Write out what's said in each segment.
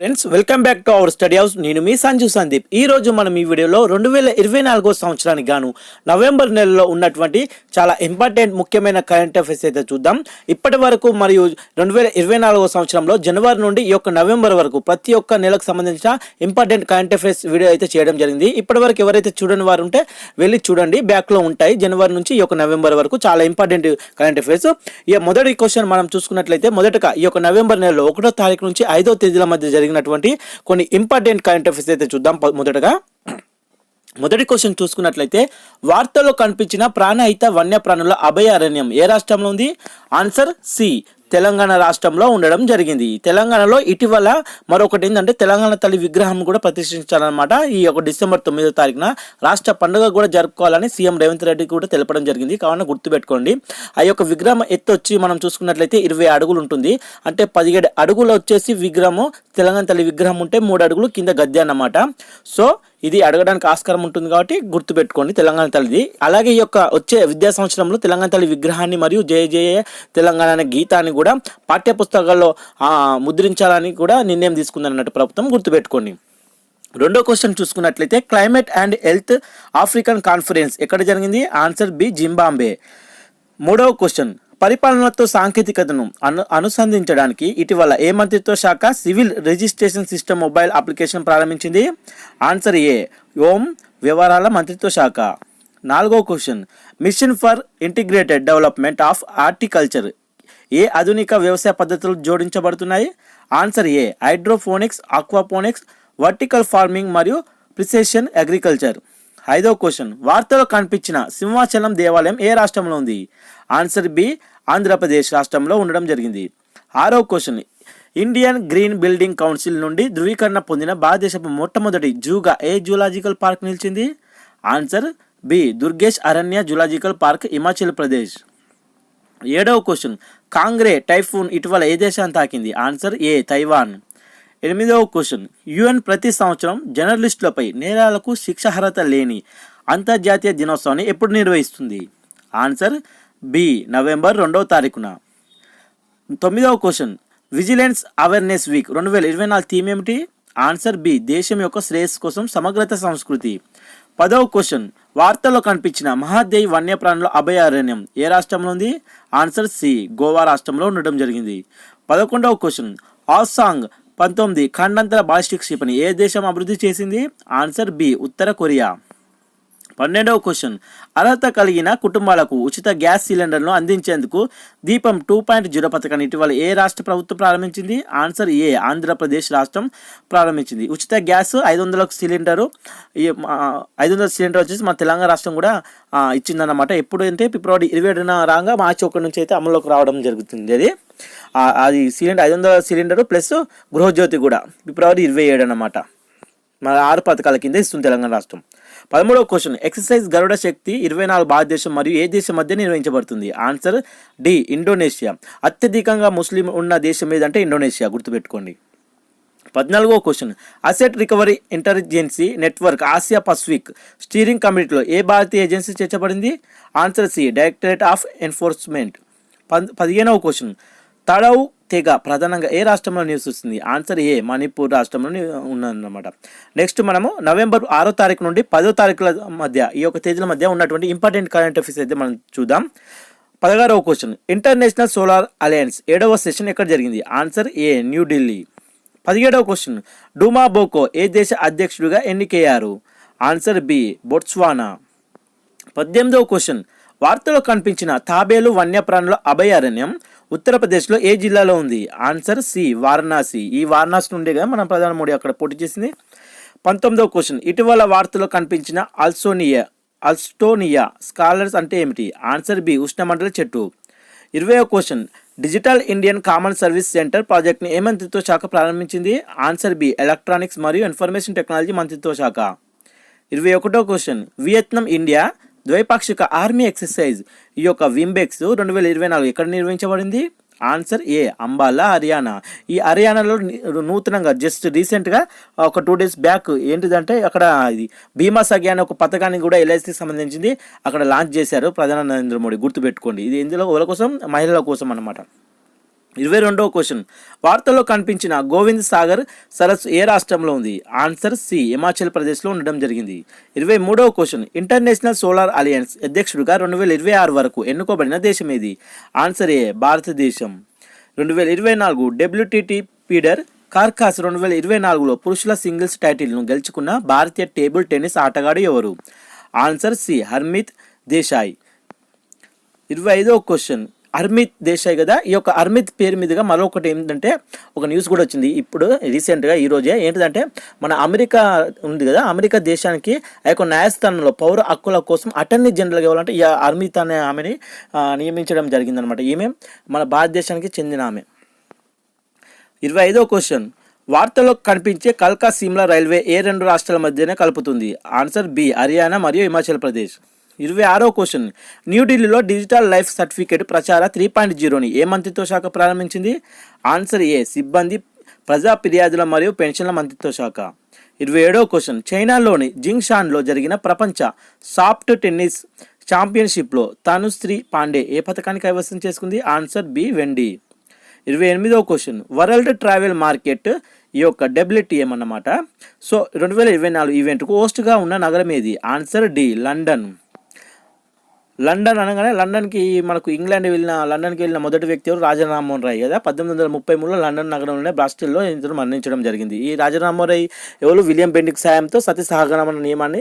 Friends, welcome back to our study house. నేను మీ సంజు సందీప్. ఈ రోజు మనం ఈ వీడియోలో 2024 సంవత్సరానికి గాను నవంబర్ నెలలో ఉన్నటువంటి చాలా ఇంపార్టెంట్ ముఖ్యమైన కరెంట్ అఫైర్స్ అయితే చూద్దాం. ఇప్పటి వరకు మరియు 2024 సంవత్సరంలో జనవరి నుండి ఈ యొక్క నవంబర్ వరకు ప్రతి ఒక్క నెలకు సంబంధించిన ఇంపార్టెంట్ కరెంట్ అఫైర్స్ వీడియో అయితే చేయడం జరిగింది. ఇప్పటి వరకు ఎవరైతే చూడని వారు ఉంటే వెళ్ళి చూడండి, బ్యాక్లో ఉంటాయి. జనవరి నుంచి ఈ యొక్క నవంబర్ వరకు చాలా ఇంపార్టెంట్ కరెంట్ అఫైర్స్. ఈ మొదటి క్వశ్చన్ మనం చూసుకున్నట్లయితే, మొదటగా ఈ యొక్క నవంబర్ నెలలో 1వ తారీఖు నుంచి 5వ తేదీల మధ్య జరిగినటువంటి కొన్ని ఇంపార్టెంట్ కరెంట్ అఫైర్స్ అయితే చూద్దాం. మొదటి క్వశ్చన్ చూసుకున్నట్లయితే, వార్తల్లో కనిపించిన ప్రాణహిత వన్యప్రాణుల అభయారణ్యం ఏ రాష్ట్రంలో ఉంది? ఆన్సర్ సి, తెలంగాణ రాష్ట్రంలో ఉండడం జరిగింది. తెలంగాణలో ఇటీవల మరొకటి ఏంటంటే తెలంగాణ తల్లి విగ్రహం కూడా ప్రతిష్ఠించాలన్నమాట. ఈ యొక్క డిసెంబర్ 9వ తారీఖున రాష్ట్ర పండుగ కూడా జరుపుకోవాలని సీఎం రేవంత్ రెడ్డి కూడా తెలపడం జరిగింది. కావున గుర్తుపెట్టుకోండి. ఆ యొక్క విగ్రహం ఎత్తు వచ్చి మనం చూసుకున్నట్లయితే 20 అడుగులు ఉంటుంది. అంటే 17 అడుగులు వచ్చేసి విగ్రహము, తెలంగాణ తల్లి విగ్రహం ఉంటే 3 అడుగులు కింద గద్దె అన్నమాట. సో ఇది అడగడానికి ఆస్కారం ఉంటుంది కాబట్టి గుర్తుపెట్టుకోండి తెలంగాణ తల్లిది. అలాగే ఈ యొక్క వచ్చే విద్యా సంవత్సరంలో తెలంగాణ తల్లి విగ్రహాన్ని మరియు జయ జయ తెలంగాణ అనే గీతాన్ని కూడా పాఠ్య పుస్తకాల్లో ముద్రించాలని కూడా నిర్ణయం తీసుకుందన్నట్టు ప్రభుత్వం, గుర్తుపెట్టుకోండి. రెండో క్వశ్చన్ చూసుకున్నట్లయితే, climate and health African conference ఎక్కడ జరిగింది? Answer B, Zimbabwe. మూడవ క్వశ్చన్, పరిపాలనతో సాంకేతికతను అనుసంధించడానికి ఇటీవల ఏ మంత్రిత్వ శాఖ civil registration system mobile application ప్రారంభించింది? ఆన్సర్ ఏ, హోం వ్యవహారాల మంత్రిత్వ శాఖ. నాలుగో question, mission for integrated development of horticulture ఏ ఆధునిక వ్యవసాయ పద్ధతులు జోడించబడుతున్నాయి? Answer A, hydroponics, aquaponics, vertical farming మరియు ప్రిసిషన్ అగ్రికల్చర్. ఐదో క్వశ్చన్, వార్తలో కనిపించిన సింహాచలం దేవాలయం ఏ రాష్ట్రంలో ఉంది? ఆన్సర్ బి, ఆంధ్రప్రదేశ్ రాష్ట్రంలో ఉండడం జరిగింది. ఆరో question, Indian green building council నుండి ధృవీకరణ పొందిన భారతదేశపు మొట్టమొదటి జూగా ఏ జూలాజికల్ పార్క్ నిలిచింది? ఆన్సర్ బి, దుర్గేష్ అరణ్య జూలాజికల్ పార్క్, హిమాచల్ ప్రదేశ్. ఏడవ క్వశ్చన్, కాంగ్రే టైఫూన్ ఇటీవల ఏ దేశాన్ని తాకింది? ఆన్సర్ ఏ, తైవాన్. ఎనిమిదవ క్వశ్చన్, యుఎన్ ప్రతి సంవత్సరం జర్నలిస్టులపై నేరాలకు శిక్షార్హత లేని అంతర్జాతీయ దినోత్సవాన్ని ఎప్పుడు నిర్వహిస్తుంది? ఆన్సర్ బి, నవంబర్ 2వ తారీఖున. 9వ question, vigilance awareness week 2024 theme ఏమిటి? ఆన్సర్ బి, దేశం యొక్క శ్రేయస్సు కోసం సమగ్రత సంస్కృతి. 10వ క్వశ్చన్, వార్తల్లో కనిపించిన మహాదేవి వన్యప్రాణుల అభయారణ్యం ఏ రాష్ట్రంలో ఉంది? ఆన్సర్ సి, గోవా రాష్ట్రంలో ఉండడం జరిగింది. 11వ క్వశ్చన్, ఆసాంగ్ 19 ఖండాంతర బాలిస్టిక్ క్షిపణి ఏ దేశం అభివృద్ధి చేసింది? ఆన్సర్ బి, ఉత్తర కొరియా. 12వ క్వశ్చన్, అర్హత కలిగిన కుటుంబాలకు ఉచిత గ్యాస్ సిలిండర్ను అందించేందుకు దీపం 2.0 పథకాన్ని ఇటీవల ఏ రాష్ట్ర ప్రభుత్వం ప్రారంభించింది? ఆన్సర్ ఏ, ఆంధ్రప్రదేశ్ రాష్ట్రం ప్రారంభించింది. ఉచిత గ్యాస్ 500 సిలిండరు, 500 సిలిండర్ వచ్చేసి మన తెలంగాణ రాష్ట్రం కూడా ఇచ్చిందన్నమాట. ఎప్పుడు అంటే ఫిబ్రవరి 27న రాగా మార్చి 1 నుంచి అయితే అమల్లోకి రావడం జరుగుతుంది. అది సిలిండర్ 500 సిలిండరు ప్లస్ గృహజ్యోతి కూడా ఫిబ్రవరి 27 అన్నమాట. మన 6 పథకాల కింద ఇస్తుంది తెలంగాణ రాష్ట్రం. 13వ క్వశ్చన్, ఎక్సర్సైజ్ గరుడ శక్తి 24 భారతదేశం మరియు ఏ దేశం మధ్య నిర్వహించబడుతుంది? Answer D, Indonesia. అత్యధికంగా ముస్లిం ఉన్న దేశం ఏదంటే ఇండోనేషియా, గుర్తుపెట్టుకోండి. 14వ question, asset recovery intelligence network Asia Pacific steering కమిటీలో ఏ భారతీయ ఏజెన్సీ చేర్చబడింది? Answer C, directorate of enforcement. 15వ క్వశ్చన్, తడవు తెగ ప్రధానంగా ఏ రాష్ట్రంలో నివసిస్తుంది? ఆన్సర్ ఏ, మణిపూర్ రాష్ట్రంలో ఉన్నదన్నమాట. నెక్స్ట్ మనము నవంబర్ 6వ తారీఖు నుండి 10వ తారీఖుల మధ్య ఈ యొక్క తేదీల మధ్య ఉన్నటువంటి ఇంపార్టెంట్ కరెంట్ అఫైర్స్ అయితే మనం చూద్దాం. 16వ క్వశ్చన్, ఇంటర్నేషనల్ సోలార్ అలయన్స్ 7వ సెషన్ ఎక్కడ జరిగింది? ఆన్సర్ ఏ, న్యూఢిల్లీ. 17వ క్వశ్చన్, డూమా బోకో ఏ దేశ అధ్యక్షుడిగా ఎన్నికయ్యారు? Answer B, బొట్స్వానా. 18వ క్వశ్చన్, వార్తలో కనిపించిన తాబేలు వన్యప్రాణుల అభయారణ్యం ఉత్తరప్రదేశ్లో ఏ జిల్లాలో ఉంది? Answer C, Varanasi. ఈ వారణాసి నుండిగా మన ప్రధాని మోడీ అక్కడ పోటీ చేసింది. 19వ క్వశ్చన్, ఇటీవల వార్తలో కనిపించిన అల్స్టోనియా స్కాలర్స్ అంటే ఏమిటి? ఆన్సర్ బి, ఉష్ణమండల చెట్టు. 20వ question, digital Indian common service centre ప్రాజెక్ట్ని ఏ మంత్రిత్వ శాఖ ప్రారంభించింది? ఆన్సర్ బి, ఎలక్ట్రానిక్స్ మరియు ఇన్ఫర్మేషన్ టెక్నాలజీ మంత్రిత్వ శాఖ. 21వ క్వశ్చన్, వియత్నాం ఇండియా ద్వైపాక్షిక ఆర్మీ ఎక్సర్సైజ్ ఈ యొక్క వింబెక్స్ 2024 ఎక్కడ నిర్వహించబడింది? Answer A, Ambala, Haryana. ఈ హర్యానాలో నూతనంగా జస్ట్ రీసెంట్గా ఒక 2 days బ్యాక్ ఏంటిదంటే అక్కడ ఇది బీమా సఖి అనే ఒక పథకాన్ని కూడా ఎల్ఐసికి సంబంధించింది అక్కడ లాంచ్ చేశారు ప్రధాని నరేంద్ర మోడీ, గుర్తుపెట్టుకోండి. ఇది ఇందులో ఎవరి కోసం? మహిళల కోసం అన్నమాట. 22వ క్వశ్చన్, వార్తల్లో కనిపించిన గోవింద్ సాగర్ సరస్సు ఏ రాష్ట్రంలో ఉంది? ఆన్సర్ సి, హిమాచల్ ప్రదేశ్లో ఉండడం జరిగింది. 23వ క్వశ్చన్, ఇంటర్నేషనల్ సోలార్ అలయన్స్ అధ్యక్షుడిగా 2026 వరకు ఎన్నుకోబడిన దేశం ఏది? ఆన్సర్ ఏ, భారతదేశం. 2024 డబ్ల్యూటీటీ ఫీడర్ కార్కాస్ 2024లో పురుషుల సింగిల్స్ టైటిల్ను గెలుచుకున్న భారతీయ టేబుల్ టెన్నిస్ ఆటగాడు ఎవరు? Answer C, Harmeet Desai. 25వ క్వశ్చన్, హర్మిత్ దేశాయ్ కదా, ఈ యొక్క హర్మిత్ పేరు మీదుగా మరొకటి ఏంటంటే ఒక న్యూస్ కూడా వచ్చింది ఇప్పుడు రీసెంట్గా ఈరోజే. ఏంటిదంటే మన అమెరికా ఉంది కదా, అమెరికా దేశానికి ఆ యొక్క న్యాయస్థానంలో పౌర హక్కుల కోసం అటర్నీ జనరల్గా ఇవ్వాలంటే ఈ హర్మిత్ అనే ఆమెని నియమించడం జరిగిందనమాట. ఈమె మన భారతదేశానికి చెందిన ఆమె. 25వ క్వశ్చన్, వార్తల్లో కనిపించే కల్కా సిమ్లా రైల్వే ఏ రెండు రాష్ట్రాల మధ్యనే కలుపుతుంది? ఆన్సర్ బి, హర్యానా మరియు హిమాచల్ ప్రదేశ్. 26వ క్వశ్చన్, న్యూఢిల్లీలో డిజిటల్ లైఫ్ సర్టిఫికేట్ ప్రచార 3.0ని ఏ మంత్రిత్వ శాఖ ప్రారంభించింది? ఆన్సర్ ఏ, సిబ్బంది ప్రజా ఫిర్యాదుల మరియు పెన్షన్ల మంత్రిత్వ శాఖ. 27వ క్వశ్చన్, చైనాలోని జింగ్షాన్లో జరిగిన ప్రపంచ సాఫ్ట్ టెన్నిస్ ఛాంపియన్షిప్లో తనుశ్రీ పాండే ఏ పథకాన్ని కైవసం చేసుకుంది? ఆన్సర్ బి, వెండి. 28వ క్వశ్చన్, వరల్డ్ ట్రావెల్ మార్కెట్ ఈ యొక్క డబ్ల్యూటీఎం అన్నమాట. సో 2024 ఈవెంట్కు హోస్ట్గా ఉన్న నగరం ఏది? Answer D, London. లండన్ అనగానే లండన్కి మనకు లండన్కి వెళ్ళిన మొదటి వ్యక్తి ఎవరు? రాజా రామ్మోహన్ రాయ్ కదా. 1833లో లండన్ నగరంలోనే బ్రాస్టల్లో ఇతను మరణించడం జరిగింది. ఈ రాజా రామ్మోహన్ రాయ్ ఎవరు? విలియం బెంటిక్ సాయంతో సతీ సహగమన నియమాన్ని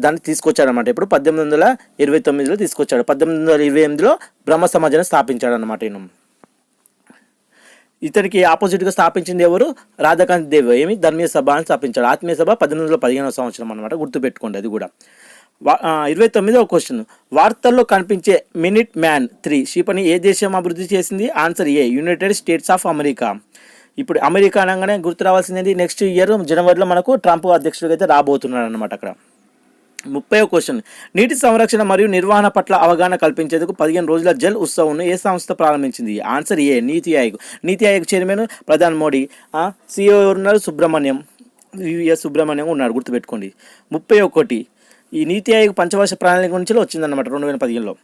దాన్ని తీసుకొచ్చాడనమాట. ఇప్పుడు 1829లో తీసుకొచ్చాడు. 1828లో బ్రహ్మ సమాజాన్ని స్థాపించాడు అనమాట. ఇతనికి ఆపోజిట్గా స్థాపించింది ఎవరు? రాధాకాంత్ దేవ్ ఏమి ధర్మీయ సభ అని స్థాపించాడు. ఆత్మీయ సభ 1815వ సంవత్సరం అనమాట, గుర్తుపెట్టుకోండి అది కూడా. 29వ క్వశ్చన్, వార్తల్లో కనిపించే మినిట్ మ్యాన్ 3 క్షిపణి ఏ దేశం అభివృద్ధి చేసింది? Answer A, United States of America. ఇప్పుడు అమెరికా అనగానే గుర్తు రావాల్సింది నెక్స్ట్ ఇయర్ జనవరిలో మనకు ట్రంప్ అధ్యక్షుడిగా అయితే రాబోతున్నాడు అనమాట అక్కడ. 30వ క్వశ్చన్, నీటి సంరక్షణ మరియు నిర్వహణ పట్ల అవగాహన కల్పించేందుకు 15 రోజుల జల్ ఉత్సవ్ను ఏ సంస్థ ప్రారంభించింది? ఆన్సర్ ఏ, నీతి ఆయోగ్. నీతి ఆయోగ్ చైర్మన్ ప్రధాని మోడీ, సిఇఓ ఉన్నారు సుబ్రహ్మణ్యం ఉన్నాడు, గుర్తుపెట్టుకోండి. 31, ఈ నీతి ఆయోగ్ పంచవర్ష ప్రణాళిక నుంచి వచ్చిందన్నమాట 2015లో.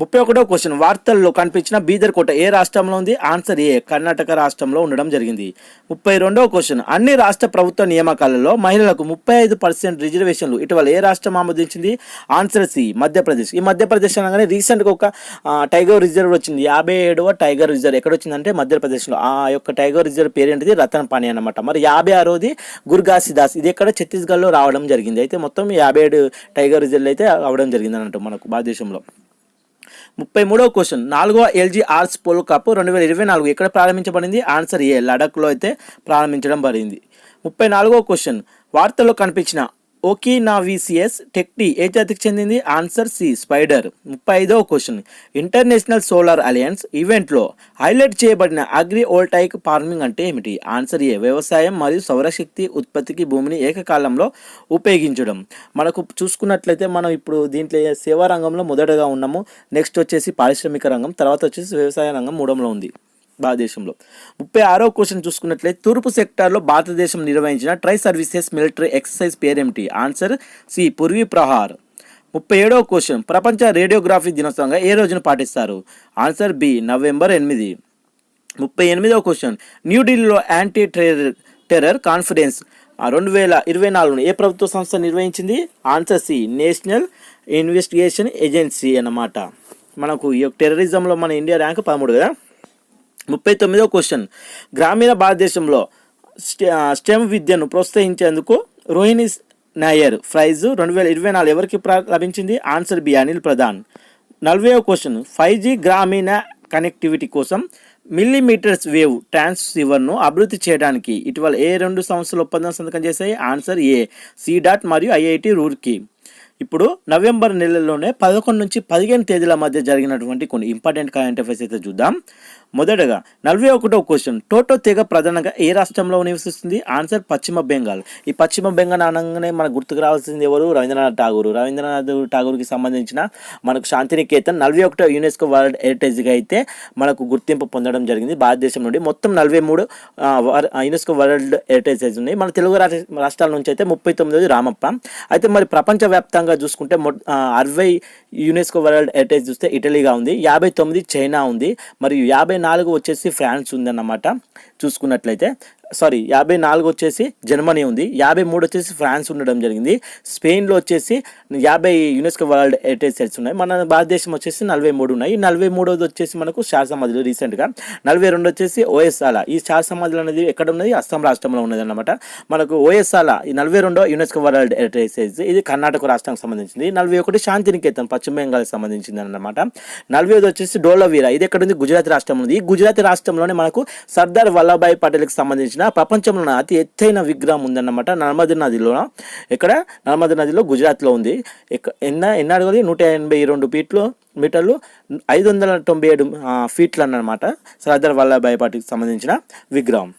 31వ క్వశ్చన్, వార్తల్లో కనిపించిన బీదర్ కోట ఏ రాష్ట్రంలో ఉంది? ఆన్సర్ ఏ, కర్ణాటక రాష్ట్రంలో ఉండడం జరిగింది. 32వ క్వశ్చన్, అన్ని రాష్ట్ర ప్రభుత్వ నియామకాలలో మహిళలకు 35% రిజర్వేషన్లు ఇటీవల ఏ రాష్ట్రం ఆమోదించింది? Answer C, Madhya Pradesh. ఈ మధ్యప్రదేశ్ అనగానే రీసెంట్గా ఒక టైగర్ రిజర్వ్ వచ్చింది, 57వ టైగర్ రిజర్వ్ ఎక్కడ వచ్చిందంటే మధ్యప్రదేశ్లో. ఆ యొక్క టైగర్ రిజర్వ్ పేరు ఏంటిది? రతన్ పాని అనమాట. మరి 56వది గుర్గాసిదాస్, ఇది ఎక్కడ? ఛత్తీస్గఢ్లో రావడం జరిగింది. అయితే మొత్తం 57 టైగర్ రిజర్వ్లు అయితే అవడం జరిగింది అన్నట్టు మనకు భారతదేశంలో. 33వ క్వశ్చన్, 4వ ఎల్జీ ఆర్ట్స్ పోలో కప్ 2024 ఎక్కడ ప్రారంభించబడింది? ఆన్సర్ ఏ, లడఖ్లో అయితే ప్రారంభించడం జరిగింది. 34వ క్వశ్చన్, వార్తల్లో కనిపించిన ఓకినావిసియస్ టెక్టీ ఏ జాతికి చెందింది? Answer C, spider. 35వ క్వశ్చన్, ఇంటర్నేషనల్ సోలార్ అలయన్స్ ఈవెంట్లో హైలైట్ చేయబడిన అగ్రి వోల్టాయిక్ ఫార్మింగ్ అంటే ఏమిటి? ఆన్సర్ ఏ, వ్యవసాయం మరియు సౌరశక్తి ఉత్పత్తికి భూమిని ఏకకాలంలో ఉపయోగించడం. మనకు చూసుకున్నట్లయితే మనం ఇప్పుడు దీంట్లో సేవా రంగంలో మొదటగా ఉన్నాము. నెక్స్ట్ వచ్చేసి పారిశ్రామిక రంగం, తర్వాత వచ్చేసి వ్యవసాయ రంగం 3వ ఉంది భారతదేశంలో. 36వ క్వశ్చన్ చూసుకున్నట్లయితే తూర్పు సెక్టార్లో భారతదేశం నిర్వహించిన ట్రై సర్వీసెస్ మిలిటరీ ఎక్సర్సైజ్ పేరేమిటి? Answer C, Purvi Prahar. 37వ క్వశ్చన్, ప్రపంచ రేడియోగ్రఫీ దినోత్సవంగా ఏ రోజున పాటిస్తారు? Answer B, November 8. 38వ క్వశ్చన్, న్యూఢిల్లీలో యాంటీ టెర్రర్ కాన్ఫరెన్స్ 2024 ఏ ప్రభుత్వ సంస్థ నిర్వహించింది? Answer C, National Investigation Agency అన్నమాట. మనకు ఈ టెర్రరిజంలో మన ఇండియా ర్యాంక్ 13 కదా. 39వ క్వశ్చన్, గ్రామీణ భారతదేశంలో స్టెమ్ విద్యను ప్రోత్సహించేందుకు రోహిణి నాయర్ ప్రైజ్ 2024 ఎవరికి లభించింది? Answer B, Anil Pradhan. 40వ క్వశ్చన్, 5G గ్రామీణ కనెక్టివిటీ కోసం మిల్లీమీటర్స్ వేవ్ ట్రాన్స్సీవర్ను అభివృద్ధి చేయడానికి ఇటీవల ఏ రెండు సంస్థలు ఒప్పందం సంతకం చేశాయి? ఆన్సర్ ఏ, సిడాట్ మరియు ఐఐటి రూర్కీ. ఇప్పుడు నవంబర్ నెలలోనే 11 నుంచి 15 తేదీల మధ్య జరిగినటువంటి కొన్ని ఇంపార్టెంట్ కరెంట్ అఫైర్స్ అయితే చూద్దాం. మొదటగా 41వ క్వశ్చన్, టోటో తెగ ప్రధానంగా ఏ రాష్ట్రంలో నివసిస్తుంది? ఆన్సర్ పశ్చిమ బెంగాల్. ఈ పశ్చిమ బెంగాల్ అనగానే మనకు గుర్తుకు రావాల్సింది ఎవరు? రవీంద్రనాథ్ ఠాగూర్కి సంబంధించిన మనకు శాంతినికేతన్ 41వ యునెస్కో వరల్డ్ హెరిటేజ్గా అయితే మనకు గుర్తింపు పొందడం జరిగింది భారతదేశం నుండి. మొత్తం 43 యునెస్కో వరల్డ్ హెరిటేజెస్ ఉన్నాయి. మన తెలుగు రాష్ట్రాల నుంచి అయితే 39ది రామప్ప. అయితే మరి ప్రపంచవ్యాప్తంగా చూసుకుంటే 60 యునెస్కో వరల్డ్ హెరిటేజ్ చూస్తే ఇటలీగా ఉంది, 59 చైనా ఉంది, మరియు 54 వచ్చేసి ఫ్రాన్స్ ఉందన్నమాట. చూసుకున్నట్లయితే 54 వచ్చేసి జర్మనీ ఉంది, 53 వచ్చేసి ఫ్రాన్స్ ఉండడం జరిగింది. స్పెయిన్లో వచ్చేసి 50 యునెస్కో వరల్డ్ హెరిటేజ్ సైట్స్ ఉన్నాయి. మన భారతదేశం వచ్చేసి 43 ఉన్నాయి. 43ది వచ్చేసి మనకు షార్ సమాధులు రీసెంట్గా. 42 వచ్చేసి ఓఎస్ఆలా. ఈ షార్ సమాధులు అనేది ఎక్కడ ఉన్నది? అస్సాం రాష్ట్రంలో ఉన్నది అనమాట. మనకు ఓఎస్ఆలా ఈ 42వ యునెస్కో వరల్డ్ హెరిటేజ్ సైట్స్, ఇది కర్ణాటక రాష్ట్రానికి సంబంధించింది. 41 శాంతినికేతన్ పశ్చిమ బెంగాల్కి సంబంధించింది అనమాట. 45 వచ్చేసి డోలవీరా, ఇది ఎక్కడ ఉంది? గుజరాత్ రాష్ట్రంలో ఉంది. ఈ గుజరాత్ రాష్ట్రంలోనే మనకు సర్దార్ వల్లభాయ్ పటేల్కి సంబంధించిన ప్రపంచంలో అతి ఎత్తైన విగ్రహం ఉందన్నమాట. నర్మదా నదిలో, ఎక్కడ? నర్మదా నదిలో, గుజరాత్లో ఉంది. ఎన్ని అడుగులు? 182 మీటర్లు, 597 ఫీట్లు అన్నమాట సర్దార్ వల్లభాయ్ పటేల్కి సంబంధించిన విగ్రహం.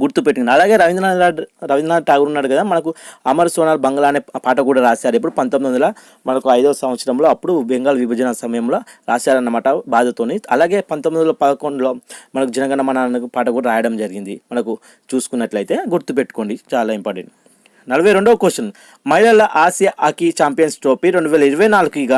గుర్తుపెట్టింది. అలాగే రవీంద్రనాథ్ ఠాగూర్ ఉన్నాడు కదా, మనకు అమర్ సోనార్ బంగ్లా అనే పాట కూడా రాశారు. ఇప్పుడు 1905వ సంవత్సరంలో, అప్పుడు బెంగాల్ విభజన సమయంలో రాశారన్నమాట బాధతోని. అలాగే 1911లో మనకు జనగణమన అనే పాట కూడా రాయడం జరిగింది. మనకు చూసుకున్నట్లయితే గుర్తుపెట్టుకోండి, చాలా ఇంపార్టెంట్. 42వ క్వశ్చన్, మహిళల ఆసియా హాకీ ఛాంపియన్స్ ట్రోఫీ 2024గా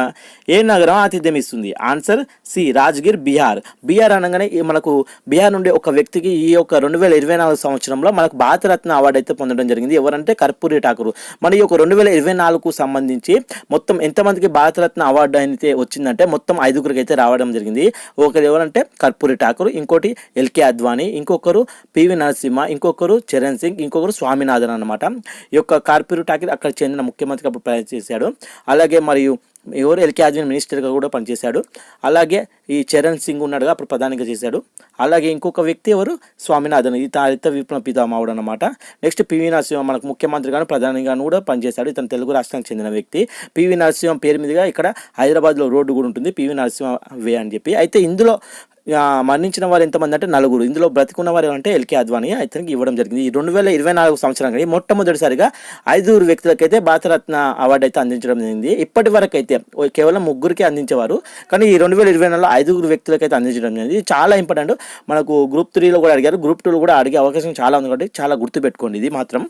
ఏ నగరం ఆతిథ్యం ఇస్తుంది? Answer C, Rajgir, Bihar. బీహార్ అనగానే మనకు బీహార్ నుండి ఒక వ్యక్తికి ఈ యొక్క 2024 సంవత్సరంలో మనకు భారతరత్న అవార్డు అయితే పొందడం జరిగింది. ఎవరంటే కర్పూరి ఠాకూర్. మన ఈ యొక్క 2024కు సంబంధించి మొత్తం ఎంతమందికి భారతరత్న అవార్డు అయితే వచ్చిందంటే మొత్తం 5గురికి అయితే రావడం జరిగింది. ఒకరు ఎవరంటే కర్పూరి ఠాకూర్, ఇంకోటి ఎల్కే అద్వానీ, ఇంకొకరు పివి నరసింహ, ఇంకొకరు చరణ్ సింగ్, ఇంకొకరు స్వామినాథన్ అన్నమాట. యొక్క కర్పూరి ఠాకూర్ అక్కడ చెందిన ముఖ్యమంత్రిగా అప్పుడు పనిచేశాడు. అలాగే మరియు ఎవరు? ఎల్కే అద్వానీ మినిస్టర్గా కూడా పనిచేశాడు. అలాగే ఈ చరణ్ సింగ్ ఉన్నాడుగా, అప్పుడు ప్రధానిగా చేశాడు. అలాగే ఇంకొక వ్యక్తి ఎవరు? స్వామినాథన్, ఈ తారిత విప్లవ పితామహుడు అనమాట. నెక్స్ట్ పివి నరసింహ, మనకు ముఖ్యమంత్రిగాను ప్రధానిగాను కూడా పనిచేశాడు. ఇతను తెలుగు రాష్ట్రానికి చెందిన వ్యక్తి. పివి నరసింహ పేరు మీదుగా ఇక్కడ హైదరాబాద్లో రోడ్డు కూడా ఉంటుంది, పివి నరసింహ వే అని చెప్పి. అయితే ఇందులో మరణించిన వారు ఎంతమంది అంటే 4. ఇందులో బ్రతికున్న వారు అంటే ఎల్కే అద్వానీ ఇతనికి ఇవ్వడం జరిగింది. ఈ 2024 సంవత్సరం మొట్టమొదటిసారిగా 5 వ్యక్తులకైతే భారతరత్న అవార్డు అయితే అందించడం జరిగింది. ఇప్పటి వరకు అయితే కేవలం 3కి అందించేవారు, కానీ ఈ 2024లో 5 వ్యక్తులకైతే అందించడం జరిగింది. చాలా ఇంపార్టెంట్. మనకు గ్రూప్ 3లో కూడా అడిగారు, గ్రూప్ 2లో కూడా అడిగే అవకాశం చాలా ఉంది కాబట్టి చాలా గుర్తుపెట్టుకోండి. ఇది మాత్రం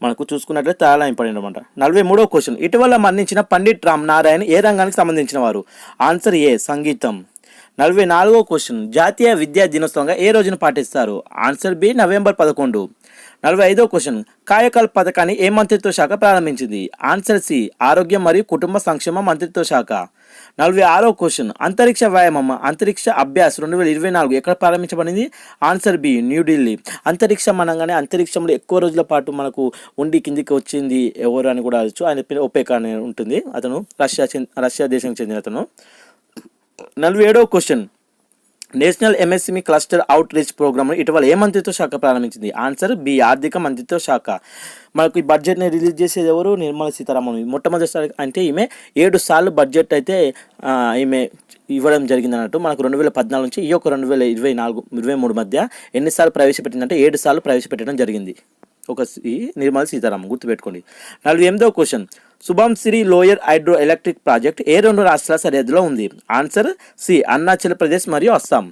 మనకు చూసుకున్నట్లయితే చాలా ఇంపార్టెంట్ అనమాట. 43వ క్వశ్చన్, ఇటీవల మరణించిన పండిట్ రామ్ నారాయణ్ ఏ రంగానికి సంబంధించిన వారు? ఆన్సర్ ఏ, సంగీతం. 44వ క్వశ్చన్, జాతీయ విద్యా దినోత్సవంగా ఏ రోజున పాటిస్తారు? Answer B, November 11. 45వ క్వశ్చన్, కాయకల్ప్ పథకాన్ని ఏ మంత్రిత్వ శాఖ ప్రారంభించింది? ఆన్సర్ సి, ఆరోగ్యం మరియు కుటుంబ సంక్షేమ మంత్రిత్వ శాఖ. 46వ క్వశ్చన్, అంతరిక్ష వ్యాయామం అంతరిక్ష అభ్యాస్ 2024 ఎక్కడ ప్రారంభించబడింది? Answer B, New Delhi. అంతరిక్షం అనగానే అంతరిక్షంలో ఎక్కువ రోజుల పాటు మనకు ఉండి కిందికి వచ్చింది ఎవరు అని కూడా అనొచ్చు. ఆయన పేరు ఒపేక్ అని ఉంటుంది. అతను రష్యా దేశానికి చెందిన అతను. 47వ question, national MSME cluster outreach programme ఇటీవల ఏ మంత్రిత్వ శాఖ ప్రారంభించింది? ఆన్సర్ బి, ఆర్థిక మంత్రిత్వ శాఖ. మనకు ఈ బడ్జెట్ని రిలీజ్ చేసేది ఎవరు? నిర్మలా సీతారామన్. మొట్టమొదటిసారి అంటే ఈమె 7 సార్లు బడ్జెట్ అయితే ఈమె ఇవ్వడం జరిగింది అన్నట్టు. మనకు 2014 నుంచి ఈ యొక్క 2024-23 మధ్య ఎన్నిసార్లు ప్రవేశపెట్టిందంటే 7 సార్లు ప్రవేశపెట్టడం జరిగింది. నిర్మలా సీతారామన్, గుర్తుపెట్టుకోండి. 48వ question, Subansiri lower hydroelectric project ఏ 2 రాష్ట్రాల సరిహద్దులో ఉంది? ఆన్సర్ సి, అరుణాచల్ ప్రదేశ్ మరియు అస్సాం.